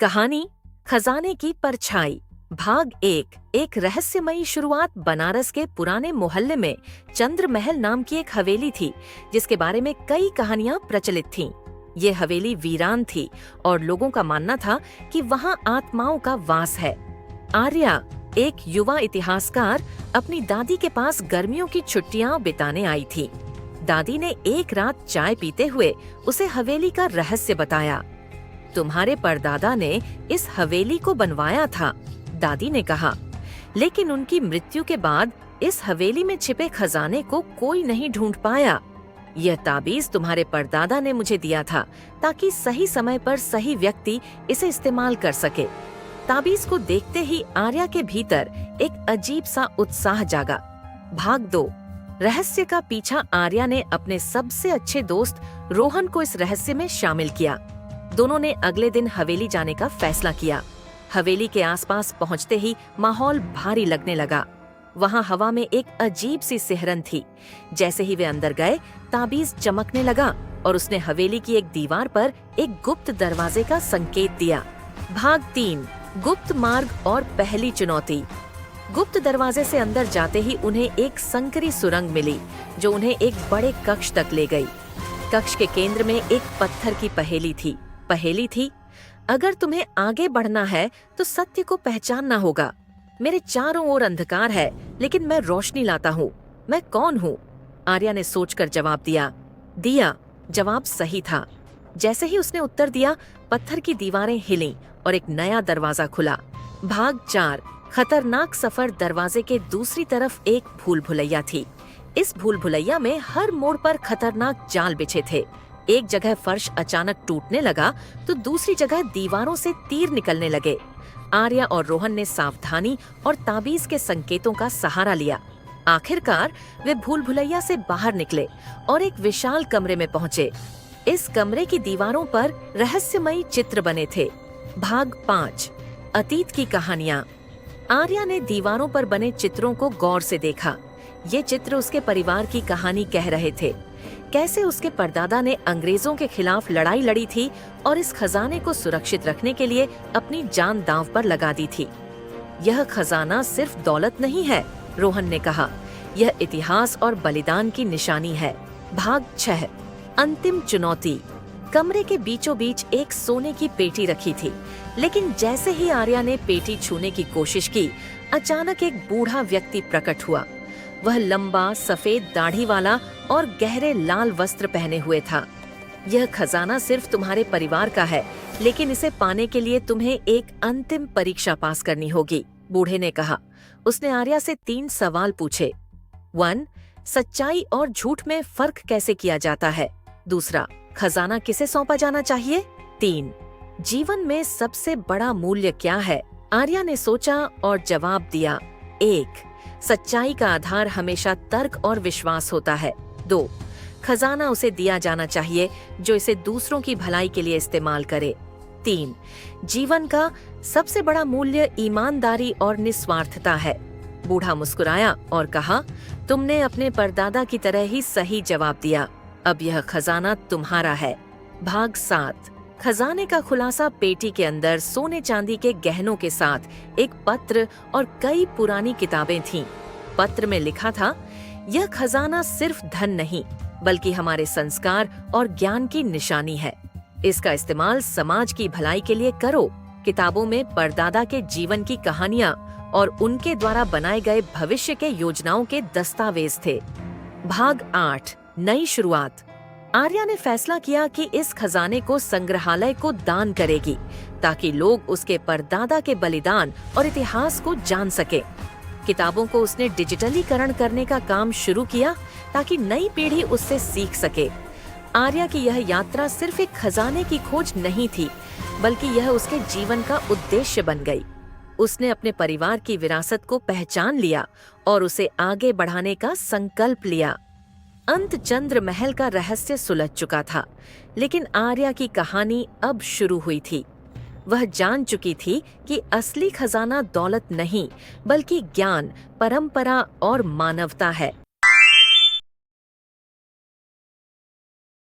कहानी खजाने की परछाई भाग एक रहस्यमयी शुरुआत। बनारस के पुराने मोहल्ले में चंद्र महल नाम की एक हवेली थी जिसके बारे में कई कहानियां प्रचलित थीं। ये हवेली वीरान थी और लोगों का मानना था कि वहां आत्माओं का वास है। आर्या, एक युवा इतिहासकार, अपनी दादी के पास गर्मियों की छुट्टियां बिताने आई थी। दादी ने एक रात चाय पीते हुए उसे हवेली का रहस्य बताया। तुम्हारे परदादा ने इस हवेली को बनवाया था, दादी ने कहा, लेकिन उनकी मृत्यु के बाद इस हवेली में छिपे खजाने को कोई नहीं ढूंढ पाया। यह ताबीज तुम्हारे परदादा ने मुझे दिया था ताकि सही समय पर सही व्यक्ति इसे इस्तेमाल कर सके। ताबीज को देखते ही आर्या के भीतर एक अजीब सा उत्साह जागा। भाग 2 रहस्य का पीछा। आर्या ने अपने सबसे अच्छे दोस्त रोहन को इस रहस्य में शामिल किया। दोनों ने अगले दिन हवेली जाने का फैसला किया। हवेली के आसपास पहुंचते ही माहौल भारी लगने लगा। वहां हवा में एक अजीब सी सिहरन थी। जैसे ही वे अंदर गए, ताबीज चमकने लगा और उसने हवेली की एक दीवार पर एक गुप्त दरवाजे का संकेत दिया। भाग 3 गुप्त मार्ग और पहली चुनौती। गुप्त दरवाजे से अंदर जाते ही उन्हें एक संकरी सुरंग मिली जो उन्हें एक बड़े कक्ष तक ले गई। कक्ष के केंद्र में एक पत्थर की पहेली थी, अगर तुम्हें आगे बढ़ना है तो सत्य को पहचानना होगा। मेरे चारों ओर अंधकार है, लेकिन मैं रोशनी लाता हूँ। मैं कौन हूँ? आर्या ने सोचकर जवाब दिया। जवाब सही था। जैसे ही उसने उत्तर दिया, पत्थर की दीवारें हिलीं और एक नया दरवाजा खुला। भाग 4 खतरनाक सफर। दरवाजे के दूसरी तरफ एक भूल भुलैया थी। इस भूल भुलैया में हर मोड़ पर खतरनाक जाल बिछे थे। एक जगह फर्श अचानक टूटने लगा तो दूसरी जगह दीवारों से तीर निकलने लगे। आर्या और रोहन ने सावधानी और ताबीज के संकेतों का सहारा लिया। आखिरकार वे भूल भुलैया से बाहर निकले और एक विशाल कमरे में पहुंचे। इस कमरे की दीवारों पर रहस्यमयी चित्र बने थे। भाग 5 अतीत की कहानियां। आर्या ने दीवारों पर बने चित्रों को गौर से देखा। ये चित्र उसके परिवार की कहानी कह रहे थे। कैसे उसके परदादा ने अंग्रेजों के खिलाफ लड़ाई लड़ी थी और इस खजाने को सुरक्षित रखने के लिए अपनी जान दांव पर लगा दी थी। यह खजाना सिर्फ दौलत नहीं है, रोहन ने कहा, यह इतिहास और बलिदान की निशानी है। भाग 6 अंतिम चुनौती। कमरे के बीचों बीच एक सोने की पेटी रखी थी, लेकिन जैसे ही आर्या ने पेटी छूने की कोशिश की, अचानक एक बूढ़ा व्यक्ति प्रकट हुआ। वह लंबा, सफेद दाढ़ी वाला और गहरे लाल वस्त्र पहने हुए था। यह खजाना सिर्फ तुम्हारे परिवार का है, लेकिन इसे पाने के लिए तुम्हें एक अंतिम परीक्षा पास करनी होगी, बूढ़े ने कहा। उसने आर्या से 3 सवाल पूछे। 1 सच्चाई और झूठ में फर्क कैसे किया जाता है? दूसरा, खजाना किसे सौंपा जाना चाहिए? 3 जीवन में सबसे बड़ा मूल्य क्या है? आर्या ने सोचा और जवाब दिया। 1 सच्चाई का आधार हमेशा तर्क और विश्वास होता है। 2 खजाना उसे दिया जाना चाहिए जो इसे दूसरों की भलाई के लिए इस्तेमाल करे। 3 जीवन का सबसे बड़ा मूल्य ईमानदारी और निस्वार्थता है। बूढ़ा मुस्कुराया और कहा, तुमने अपने परदादा की तरह ही सही जवाब दिया। अब यह खजाना तुम्हारा है। भाग 7 खजाने का खुलासा। पेटी के अंदर सोने चांदी के गहनों के साथ एक पत्र और कई पुरानी किताबें थीं। पत्र में लिखा था, यह खजाना सिर्फ धन नहीं, बल्कि हमारे संस्कार और ज्ञान की निशानी है। इसका इस्तेमाल समाज की भलाई के लिए करो। किताबों में परदादा के जीवन की कहानियां और उनके द्वारा बनाए गए भविष्य के योजनाओं के दस्तावेज थे। भाग 8 नई शुरुआत। आर्या ने फैसला किया कि इस खजाने को संग्रहालय को दान करेगी ताकि लोग उसके परदादा के बलिदान और इतिहास को जान सके। किताबों को उसने डिजिटलीकरण करने का काम शुरू किया ताकि नई पीढ़ी उससे सीख सके। आर्या की यह यात्रा सिर्फ एक खजाने की खोज नहीं थी, बल्कि यह उसके जीवन का उद्देश्य बन गई। उसने अपने परिवार की विरासत को पहचान लिया और उसे आगे बढ़ाने का संकल्प लिया। अंत चंद्र महल का रहस्य सुलझ चुका था, लेकिन आर्या की कहानी अब शुरू हुई थी। वह जान चुकी थी कि असली खजाना दौलत नहीं, बल्कि ज्ञान, परंपरा और मानवता है।